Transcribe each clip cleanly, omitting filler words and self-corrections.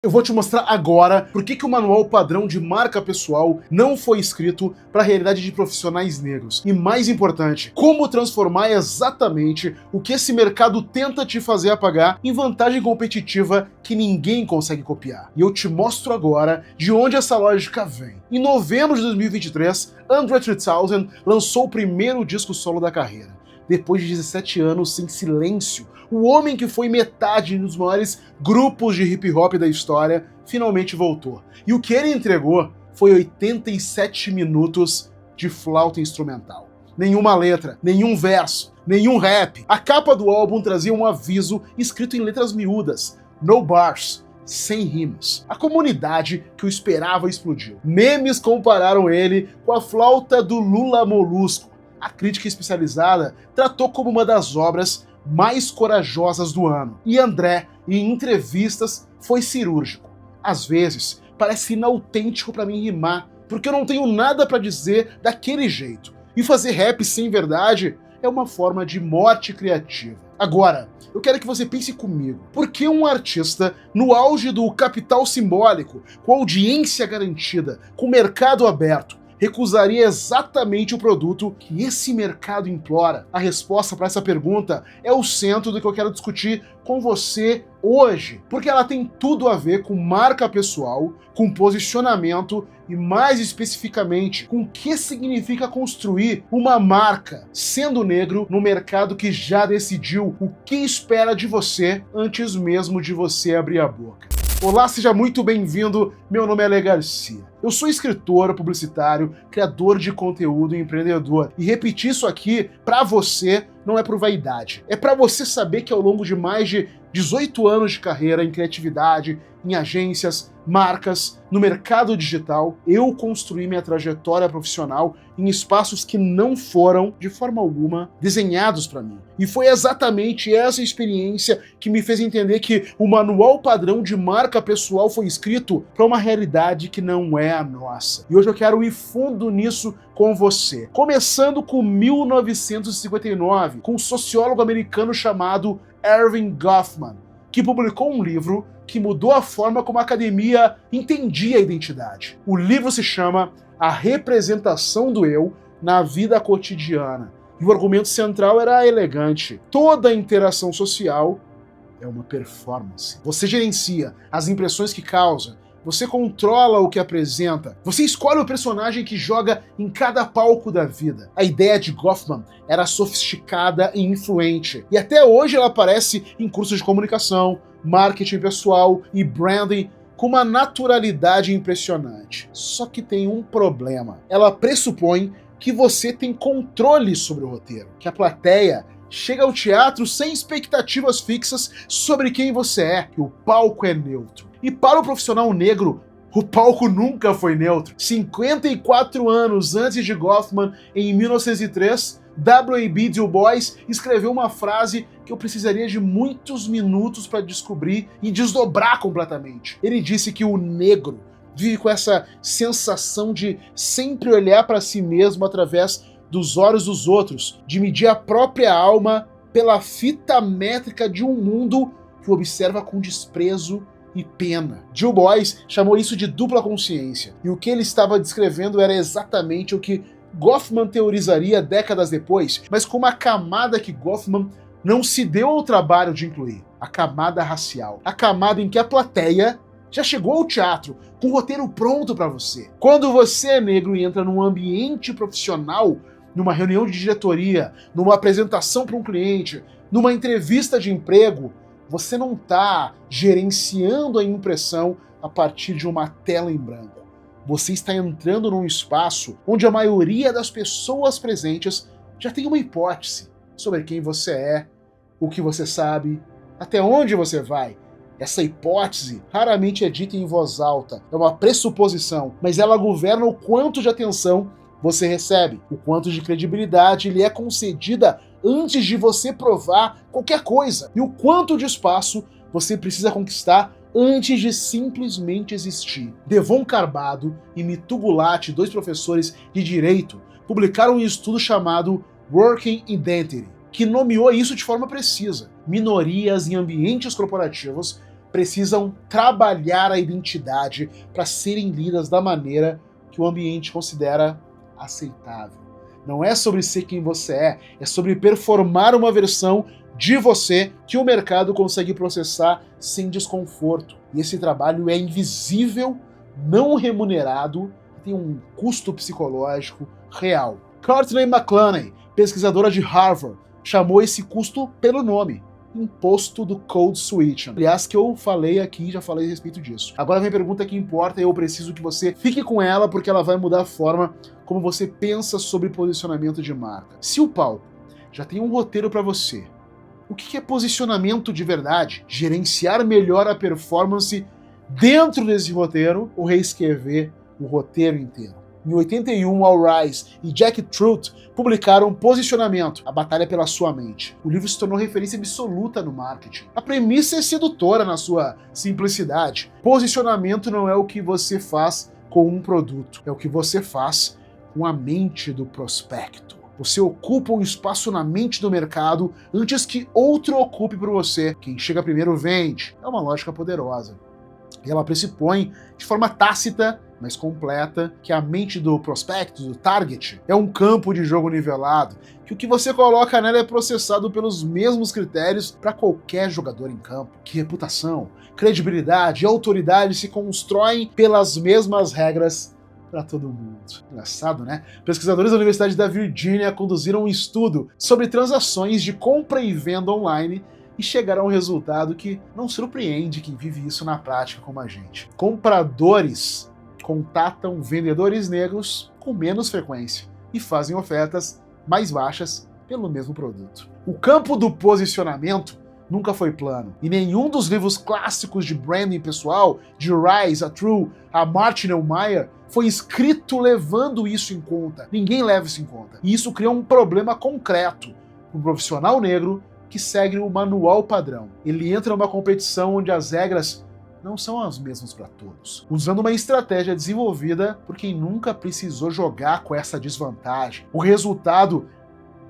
Eu vou te mostrar agora por que o manual padrão de marca pessoal não foi escrito para a realidade de profissionais negros. E mais importante, como transformar exatamente o que esse mercado tenta te fazer apagar em vantagem competitiva que ninguém consegue copiar. E eu te mostro agora de onde essa lógica vem. Em novembro de 2023, Andre 3000 lançou o primeiro disco solo da carreira. Depois de 17 anos sem silêncio, o homem que foi metade dos maiores grupos de hip hop da história finalmente voltou. E o que ele entregou foi 87 minutos de flauta instrumental. Nenhuma letra, nenhum verso, nenhum rap. A capa do álbum trazia um aviso escrito em letras miúdas: No bars. Sem rimas. A comunidade que o esperava explodiu. Memes compararam ele com a flauta do Lula Molusco. A crítica especializada tratou como uma das obras mais corajosas do ano. E André, em entrevistas, foi cirúrgico. Às vezes, parece inautêntico pra mim rimar, porque eu não tenho nada pra dizer daquele jeito. E fazer rap sem verdade é uma forma de morte criativa. Agora, eu quero que você pense comigo. Por que um artista, no auge do capital simbólico, com audiência garantida, com mercado aberto, recusaria exatamente o produto que esse mercado implora? A resposta para essa pergunta é o centro do que eu quero discutir com você hoje, porque ela tem tudo a ver com marca pessoal, com posicionamento e, mais especificamente, com o que significa construir uma marca sendo negro no mercado que já decidiu o que espera de você antes mesmo de você abrir a boca. Olá, seja muito bem-vindo, meu nome é Ale Garcia. Eu sou escritor, publicitário, criador de conteúdo e empreendedor. E repetir isso aqui pra você não é por vaidade. É pra você saber que ao longo de mais de 18 anos de carreira em criatividade, em agências, marcas, no mercado digital, eu construí minha trajetória profissional em espaços que não foram, de forma alguma, desenhados para mim. E foi exatamente essa experiência que me fez entender que o manual padrão de marca pessoal foi escrito para uma realidade que não é a nossa. E hoje eu quero ir fundo nisso com você. Começando com 1959, com um sociólogo americano chamado Erving Goffman, que publicou um livro que mudou a forma como a academia entendia a identidade. O livro se chama A Representação do Eu na Vida Cotidiana. E o argumento central era elegante. Toda interação social é uma performance. Você gerencia as impressões que causa, você controla o que apresenta, você escolhe o personagem que joga em cada palco da vida. A ideia de Goffman era sofisticada e influente, e até hoje ela aparece em cursos de comunicação, marketing pessoal e branding com uma naturalidade impressionante. Só que tem um problema. Ela pressupõe que você tem controle sobre o roteiro, que a plateia chega ao teatro sem expectativas fixas sobre quem você é, que o palco é neutro. E para o profissional negro, o palco nunca foi neutro. 54 anos antes de Goffman, em 1903, W.E.B. Du Bois escreveu uma frase que eu precisaria de muitos minutos para descobrir e desdobrar completamente. Ele disse que o negro vive com essa sensação de sempre olhar para si mesmo através dos olhos dos outros, de medir a própria alma pela fita métrica de um mundo que o observa com desprezo e pena. Du Bois chamou isso de dupla consciência, e o que ele estava descrevendo era exatamente o que Goffman teorizaria décadas depois, mas com uma camada que Goffman não se deu ao trabalho de incluir: a camada racial, a camada em que a plateia já chegou ao teatro com o roteiro pronto para você. Quando você é negro e entra num ambiente profissional, numa reunião de diretoria, numa apresentação para um cliente, numa entrevista de emprego, você não está gerenciando a impressão a partir de uma tela em branco. Você está entrando num espaço onde a maioria das pessoas presentes já tem uma hipótese sobre quem você é, o que você sabe, até onde você vai. Essa hipótese raramente é dita em voz alta, é uma pressuposição, mas ela governa o quanto de atenção você recebe, o quanto de credibilidade lhe é concedida antes de você provar qualquer coisa, e o quanto de espaço você precisa conquistar antes de simplesmente existir. Devon Carbado e Mitu Gulati, dois professores de direito, publicaram um estudo chamado Working Identity, que nomeou isso de forma precisa: minorias em ambientes corporativos precisam trabalhar a identidade para serem lidas da maneira que o ambiente considera aceitável. Não é sobre ser quem você é sobre performar uma versão de você que o mercado consegue processar sem desconforto. E esse trabalho é invisível, não remunerado, e tem um custo psicológico real. Courtney McCluskey, pesquisadora de Harvard, chamou esse custo pelo nome: imposto do code switching. Aliás, que eu falei aqui, já falei a respeito disso. Agora vem a pergunta que importa e eu preciso que você fique com ela, porque ela vai mudar a forma como você pensa sobre posicionamento de marca. Se o palco já tem um roteiro para você, o que é posicionamento de verdade? Gerenciar melhor a performance dentro desse roteiro ou reescrever o roteiro inteiro? Em 81, Al Rise e Jack Truth publicaram Posicionamento, a batalha pela sua mente. O livro se tornou referência absoluta no marketing. A premissa é sedutora na sua simplicidade. Posicionamento não é o que você faz com um produto, é o que você faz com a mente do prospecto. Você ocupa um espaço na mente do mercado antes que outro ocupe por você. Quem chega primeiro vende. É uma lógica poderosa. E ela pressupõe, de forma tácita, mas completa, que a mente do prospecto, do target, é um campo de jogo nivelado, que o que você coloca nela é processado pelos mesmos critérios para qualquer jogador em campo. Que reputação, credibilidade e autoridade se constroem pelas mesmas regras para todo mundo. Engraçado, né? Pesquisadores da Universidade da Virgínia conduziram um estudo sobre transações de compra e venda online e chegaram a um resultado que não surpreende quem vive isso na prática como a gente. Compradores contatam vendedores negros com menos frequência e fazem ofertas mais baixas pelo mesmo produto. O campo do posicionamento nunca foi plano, e nenhum dos livros clássicos de branding pessoal, de Rise, a True, a Martin Meyer, foi escrito levando isso em conta. Ninguém leva isso em conta. E isso cria um problema concreto. Um profissional negro que segue o manual padrão. Ele entra numa competição onde as regras não são as mesmas para todos, usando uma estratégia desenvolvida por quem nunca precisou jogar com essa desvantagem. O resultado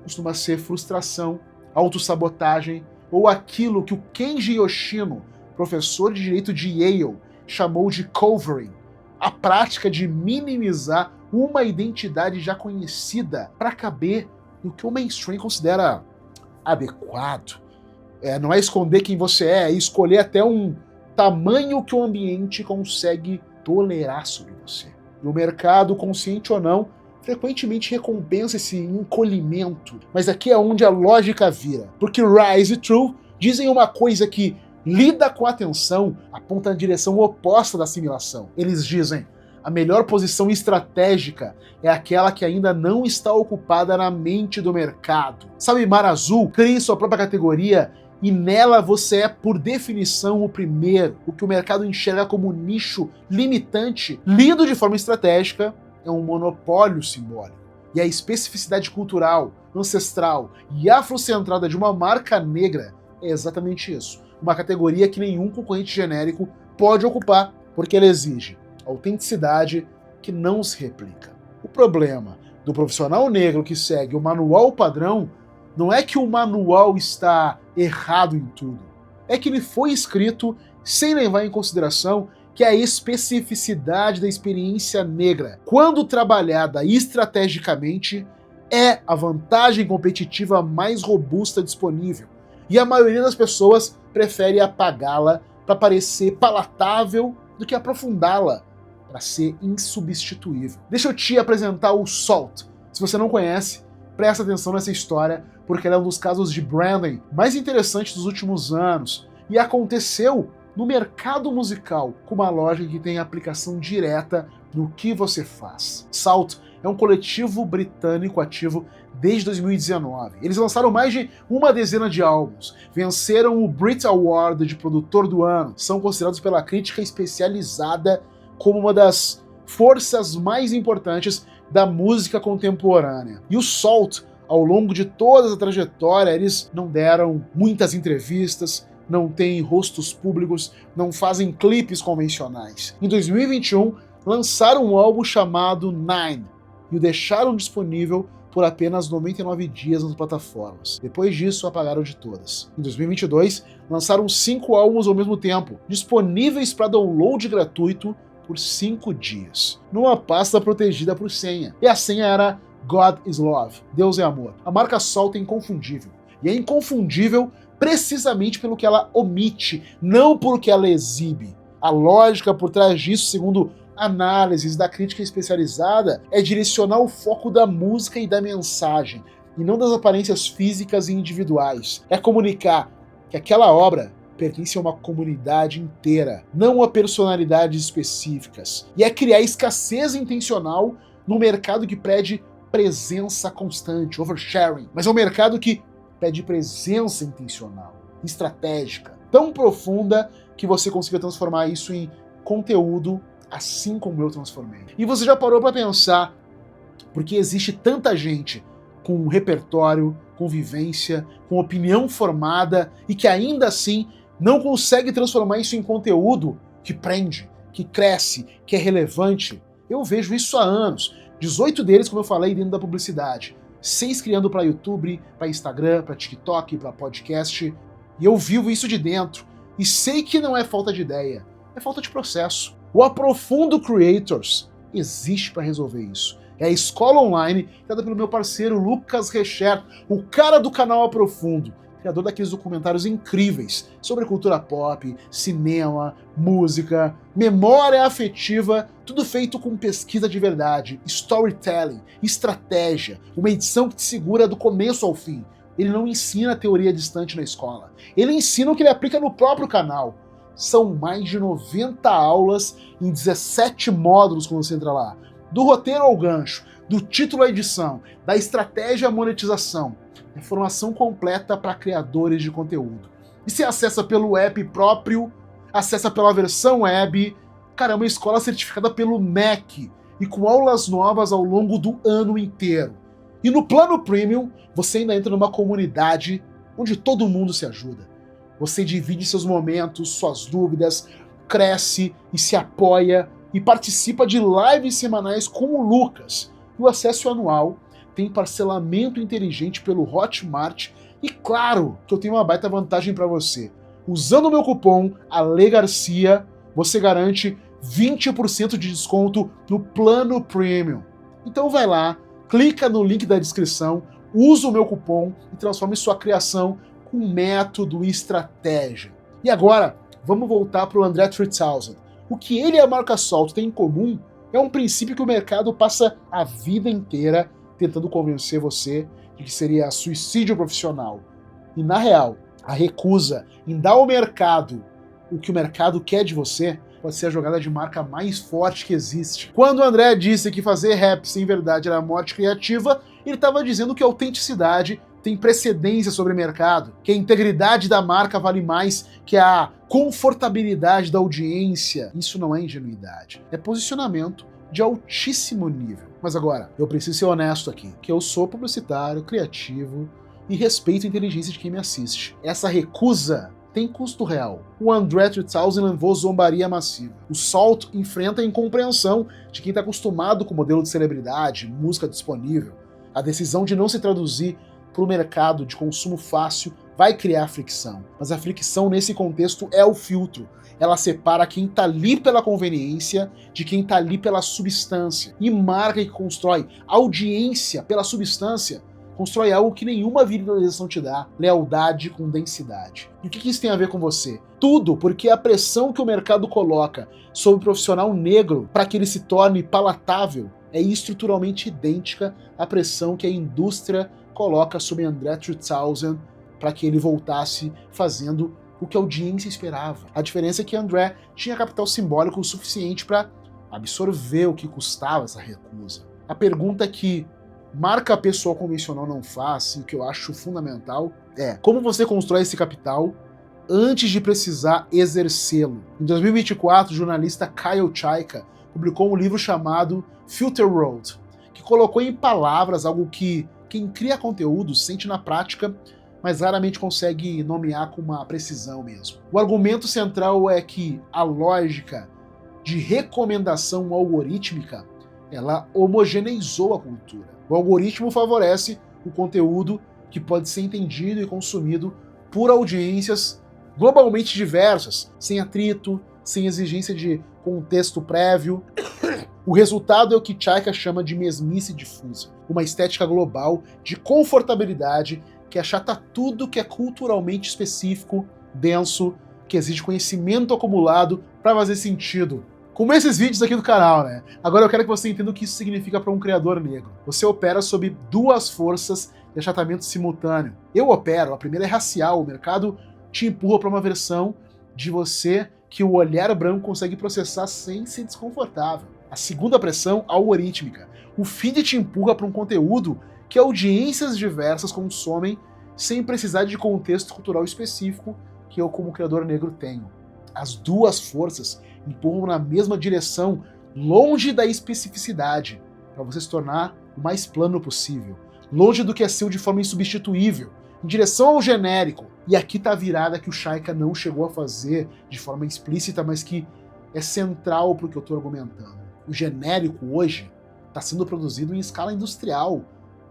costuma ser frustração, autossabotagem ou aquilo que o Kenji Yoshino, professor de direito de Yale, chamou de covering, a prática de minimizar uma identidade já conhecida para caber no que o mainstream considera adequado. Não é esconder quem você é escolher até um tamanho que o ambiente consegue tolerar sobre você. E o mercado, consciente ou não, frequentemente recompensa esse encolhimento. Mas aqui é onde a lógica vira. Porque Rise e True dizem uma coisa que lida com a atenção, aponta na direção oposta da assimilação. Eles dizem: a melhor posição estratégica é aquela que ainda não está ocupada na mente do mercado. Sabe, Mar Azul cria sua própria categoria e nela você é, por definição, o primeiro. O que o mercado enxerga como nicho limitante, lido de forma estratégica, é um monopólio simbólico. E a especificidade cultural, ancestral e afrocentrada de uma marca negra é exatamente isso. Uma categoria que nenhum concorrente genérico pode ocupar, porque ela exige autenticidade que não se replica. O problema do profissional negro que segue o manual padrão não é que o manual está errado em tudo, é que ele foi escrito sem levar em consideração que a especificidade da experiência negra, quando trabalhada estrategicamente, é a vantagem competitiva mais robusta disponível. E a maioria das pessoas prefere apagá-la para parecer palatável do que aprofundá-la para ser insubstituível. Deixa eu te apresentar o SALT. Se você não conhece, presta atenção nessa história, porque ela é um dos casos de branding mais interessantes dos últimos anos e aconteceu no mercado musical, com uma loja que tem aplicação direta no que você faz. SALT é um coletivo britânico ativo desde 2019. Eles lançaram mais de uma dezena de álbuns, venceram o Brit Award de produtor do ano, são considerados pela crítica especializada como uma das forças mais importantes da música contemporânea. E o SALT, ao longo de toda a trajetória, eles não deram muitas entrevistas, não têm rostos públicos, não fazem clipes convencionais. Em 2021, lançaram um álbum chamado Nine e o deixaram disponível por apenas 99 dias nas plataformas. Depois disso, apagaram de todas. Em 2022, lançaram 5 álbuns ao mesmo tempo, disponíveis para download gratuito por 5 dias, numa pasta protegida por senha. E a senha era God is Love, Deus é amor. A marca Salt é inconfundível. E é inconfundível precisamente pelo que ela omite, não pelo que ela exibe. A lógica por trás disso, segundo análises da crítica especializada, é direcionar o foco da música e da mensagem, e não das aparências físicas e individuais. É comunicar que aquela obra pertence a uma comunidade inteira, não a personalidades específicas. E é criar escassez intencional num mercado que pede presença constante, oversharing, mas é um mercado que pede presença intencional, estratégica, tão profunda que você consiga transformar isso em conteúdo assim como eu transformei. E você já parou para pensar por que existe tanta gente com repertório, com vivência, com opinião formada e que ainda assim não consegue transformar isso em conteúdo que prende, que cresce, que é relevante? Eu vejo isso há anos. 18 deles, como eu falei, dentro da publicidade. 6 criando para YouTube, para Instagram, para TikTok, para podcast. E eu vivo isso de dentro. E sei que não é falta de ideia, é falta de processo. O Aprofundo Creators existe para resolver isso. É a escola online criada pelo meu parceiro Lucas Recher, o cara do canal Aprofundo, criador daqueles documentários incríveis sobre cultura pop, cinema, música, memória afetiva, tudo feito com pesquisa de verdade, storytelling, estratégia, uma edição que te segura do começo ao fim. Ele não ensina teoria distante na escola, ele ensina o que ele aplica no próprio canal. São mais de 90 aulas em 17 módulos quando você entra lá. Do roteiro ao gancho, do título à edição, da estratégia à monetização. É formação completa para criadores de conteúdo. E se acessa pelo app próprio, acessa pela versão web. Cara, é uma escola certificada pelo MEC e com aulas novas ao longo do ano inteiro. E no plano premium, você ainda entra numa comunidade onde todo mundo se ajuda. Você divide seus momentos, suas dúvidas, cresce e se apoia e participa de lives semanais com o Lucas. E o acesso anual tem parcelamento inteligente pelo Hotmart e claro que eu tenho uma baita vantagem para você. Usando o meu cupom ALEGARCIA, você garante 20% de desconto no plano Premium. Então vai lá, clica no link da descrição, usa o meu cupom e transforme sua criação com método e estratégia. E agora, vamos voltar para o André 3000. O que ele e a marca Salt têm em comum é um princípio que o mercado passa a vida inteira tentando convencer você de que seria suicídio profissional. E na real, a recusa em dar ao mercado o que o mercado quer de você pode ser a jogada de marca mais forte que existe. Quando o André disse que fazer rap sem verdade era morte criativa, ele estava dizendo que a autenticidade tem precedência sobre o mercado, que a integridade da marca vale mais que a confortabilidade da audiência. Isso não é ingenuidade, é posicionamento de altíssimo nível. Mas agora, eu preciso ser honesto aqui, que eu sou publicitário, criativo e respeito a inteligência de quem me assiste. Essa recusa tem custo real. O André 3000 levou zombaria massiva. O Salt enfrenta a incompreensão de quem está acostumado com o modelo de celebridade, música disponível. A decisão de não se traduzir para o mercado de consumo fácil vai criar fricção. Mas a fricção nesse contexto é o filtro. Ela separa quem está ali pela conveniência de quem está ali pela substância. E marca que constrói audiência pela substância constrói algo que nenhuma viralização te dá: lealdade com densidade. E o que isso tem a ver com você? Tudo, porque a pressão que o mercado coloca sobre o profissional negro para que ele se torne palatável é estruturalmente idêntica à pressão que a indústria coloca sobre André 3000 para que ele voltasse fazendo o que a audiência esperava. A diferença é que André tinha capital simbólico o suficiente para absorver o que custava essa recusa. A pergunta que marca pessoal convencional não faz, e o que eu acho fundamental, é como você constrói esse capital antes de precisar exercê-lo. Em 2024, o jornalista Kyle Chaika publicou um livro chamado Filter Road, que colocou em palavras algo que quem cria conteúdo sente na prática, mas raramente consegue nomear com uma precisão mesmo. O argumento central é que a lógica de recomendação algorítmica ela homogeneizou a cultura. O algoritmo favorece o conteúdo que pode ser entendido e consumido por audiências globalmente diversas, sem atrito, sem exigência de contexto prévio. O resultado é o que Chayka chama de mesmice difusa, uma estética global de confortabilidade que achata tudo que é culturalmente específico, denso, que exige conhecimento acumulado para fazer sentido. Como esses vídeos aqui do canal, né? Agora eu quero que você entenda o que isso significa para um criador negro. Você opera sob duas forças de achatamento simultâneo. Eu opero, a primeira é racial, o mercado te empurra para uma versão de você que o olhar branco consegue processar sem ser desconfortável. A segunda pressão, algorítmica. O feed te empurra para um conteúdo que audiências diversas consomem sem precisar de contexto cultural específico que eu, como criador negro, tenho. As duas forças empurram na mesma direção, longe da especificidade, para você se tornar o mais plano possível, longe do que é seu de forma insubstituível, em direção ao genérico. E aqui tá a virada que o Chayka não chegou a fazer de forma explícita, mas que é central para o que eu estou argumentando. O genérico hoje está sendo produzido em escala industrial,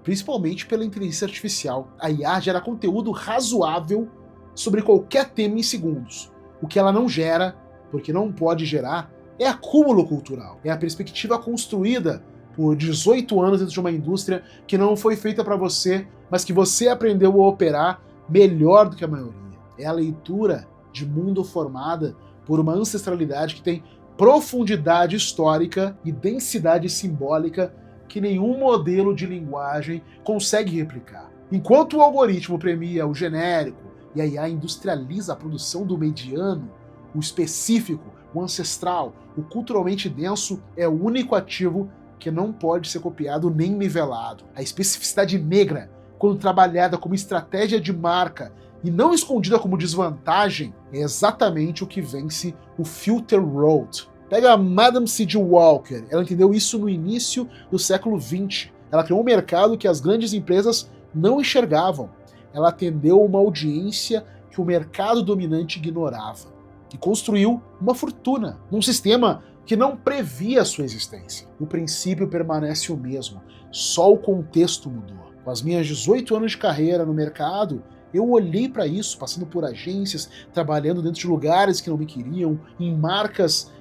principalmente pela inteligência artificial. A IA gera conteúdo razoável sobre qualquer tema em segundos. O que ela não gera, porque não pode gerar, é acúmulo cultural. É a perspectiva construída por 18 anos dentro de uma indústria que não foi feita para você, mas que você aprendeu a operar melhor do que a maioria. É a leitura de mundo formada por uma ancestralidade que tem profundidade histórica e densidade simbólica que nenhum modelo de linguagem consegue replicar. Enquanto o algoritmo premia o genérico e a IA industrializa a produção do mediano, o específico, o ancestral, o culturalmente denso é o único ativo que não pode ser copiado nem nivelado. A especificidade negra, quando trabalhada como estratégia de marca e não escondida como desvantagem, é exatamente o que vence o Filter Road. Pega a Madame C.J. Walker, ela entendeu isso no início do século XX. Ela criou um mercado que as grandes empresas não enxergavam. Ela atendeu uma audiência que o mercado dominante ignorava. E construiu uma fortuna num sistema que não previa a sua existência. O princípio permanece o mesmo, só o contexto mudou. Com as minhas 18 anos de carreira no mercado, eu olhei para isso, passando por agências, trabalhando dentro de lugares que não me queriam, em marcas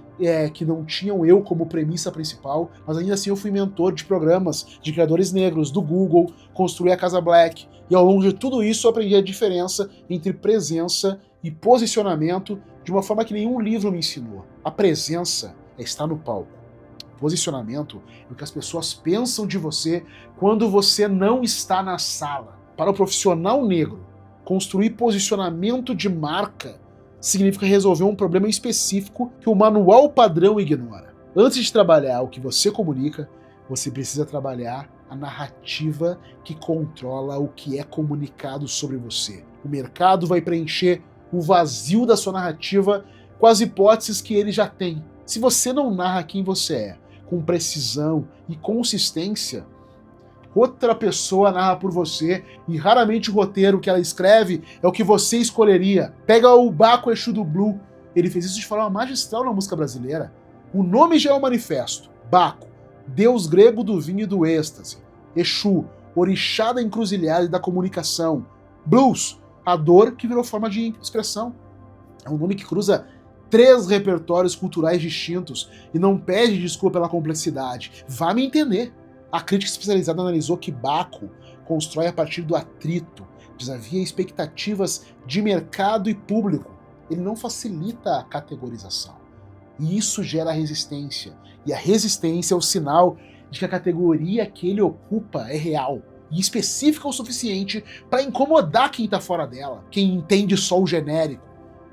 que não tinham eu como premissa principal, mas ainda assim eu fui mentor de programas de criadores negros do Google, construí a Casa Black, e ao longo de tudo isso eu aprendi a diferença entre presença e posicionamento de uma forma que nenhum livro me ensinou. A presença é estar no palco. Posicionamento é o que as pessoas pensam de você quando você não está na sala. Para o profissional negro, construir posicionamento de marca significa resolver um problema específico que o manual padrão ignora. Antes de trabalhar o que você comunica, você precisa trabalhar a narrativa que controla o que é comunicado sobre você. O mercado vai preencher o vazio da sua narrativa com as hipóteses que ele já tem. Se você não narra quem você é, com precisão e consistência, outra pessoa narra por você, e raramente o roteiro que ela escreve é o que você escolheria. Pega o Baco Exu do Blue, ele fez isso de forma magistral na música brasileira. O nome já é um manifesto. Baco, deus grego do vinho e do êxtase. Exu, orixá da encruzilhada e da comunicação. Blues, a dor que virou forma de expressão. É um nome que cruza 3 repertórios culturais distintos e não pede desculpa pela complexidade. Vá me entender. A crítica especializada analisou que Baco constrói a partir do atrito, desafia expectativas de mercado e público. Ele não facilita a categorização. E isso gera resistência. E a resistência é o sinal de que a categoria que ele ocupa é real e específica o suficiente para incomodar quem está fora dela, quem entende só o genérico.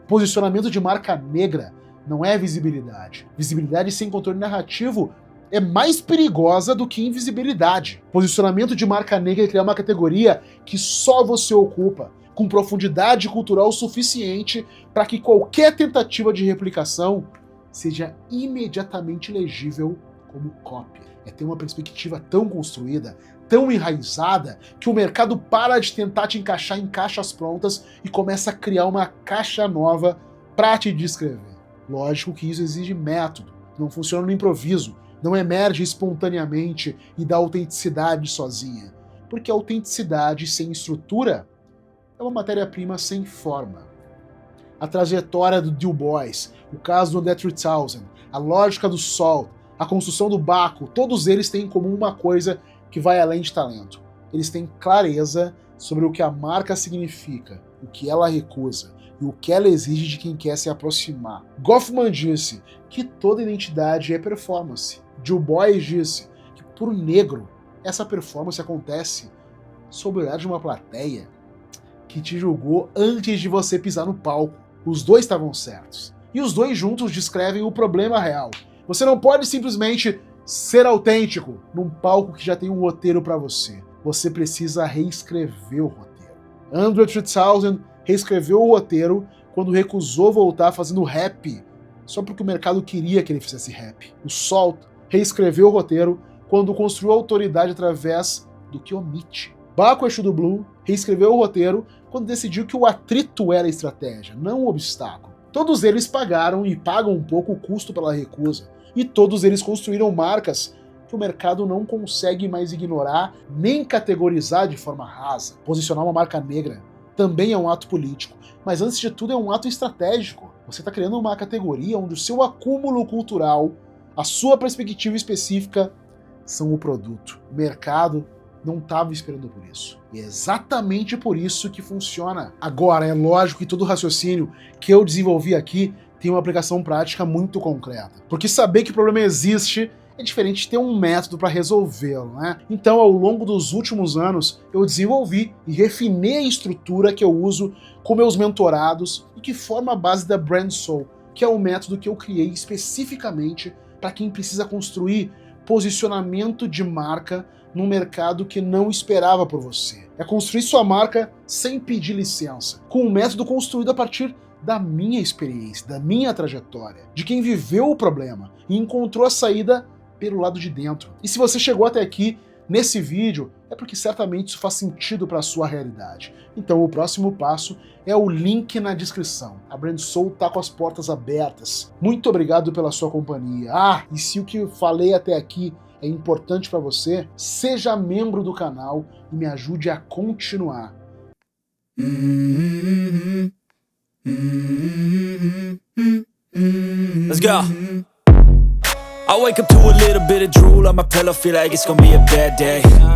Posicionamento de marca negra não é visibilidade. Visibilidade sem controle narrativo é mais perigosa do que invisibilidade. Posicionamento de marca negra é criar uma categoria que só você ocupa, com profundidade cultural suficiente para que qualquer tentativa de replicação seja imediatamente legível como cópia. É ter uma perspectiva tão construída, tão enraizada, que o mercado para de tentar te encaixar em caixas prontas e começa a criar uma caixa nova para te descrever. Lógico que isso exige método, não funciona no improviso, não emerge espontaneamente e dá autenticidade sozinha, porque a autenticidade sem estrutura é uma matéria-prima sem forma. A trajetória do Du Bois, o caso do André 3000, a lógica do Salt, a construção do Baco, todos eles têm em comum uma coisa que vai além de talento. Eles têm clareza sobre o que a marca significa, o que ela recusa e o que ela exige de quem quer se aproximar. Goffman disse que toda identidade é performance. Du Bois disse que, por negro, essa performance acontece sob o olhar de uma plateia que te julgou antes de você pisar no palco. Os dois estavam certos. E os dois juntos descrevem o problema real. Você não pode simplesmente ser autêntico num palco que já tem um roteiro para você. Você precisa reescrever o roteiro. André 3000 reescreveu o roteiro quando recusou voltar fazendo rap, só porque o mercado queria que ele fizesse rap. O Salt reescreveu o roteiro quando construiu autoridade através do que omite. Baco Exu do Blue reescreveu o roteiro quando decidiu que o atrito era a estratégia, não o obstáculo. Todos eles pagaram e pagam um pouco o custo pela recusa, e todos eles construíram marcas que o mercado não consegue mais ignorar nem categorizar de forma rasa. Posicionar uma marca negra também é um ato político, mas antes de tudo é um ato estratégico. Você está criando uma categoria onde o seu acúmulo cultural, a sua perspectiva específica, são o produto. O mercado não estava esperando por isso. E é exatamente por isso que funciona. Agora, é lógico que todo raciocínio que eu desenvolvi aqui tem uma aplicação prática muito concreta. Porque saber que o problema existe é diferente de ter um método para resolvê-lo, né? Então, ao longo dos últimos anos, eu desenvolvi e refinei a estrutura que eu uso com meus mentorados e que forma a base da Brand Soul, que é o método que eu criei especificamente para quem precisa construir posicionamento de marca num mercado que não esperava por você. É construir sua marca sem pedir licença, com um método construído a partir da minha experiência, da minha trajetória, de quem viveu o problema e encontrou a saída pelo lado de dentro. E se você chegou até aqui nesse vídeo, é porque certamente isso faz sentido para a sua realidade. Então o próximo passo é o link na descrição. A Brand Soul tá com as portas abertas. Muito obrigado pela sua companhia. E se o que eu falei até aqui é importante para você, seja membro do canal e me ajude a continuar. Let's go. I wake up to a little bit of drool on my pillow, feel like it's gonna be a bad day.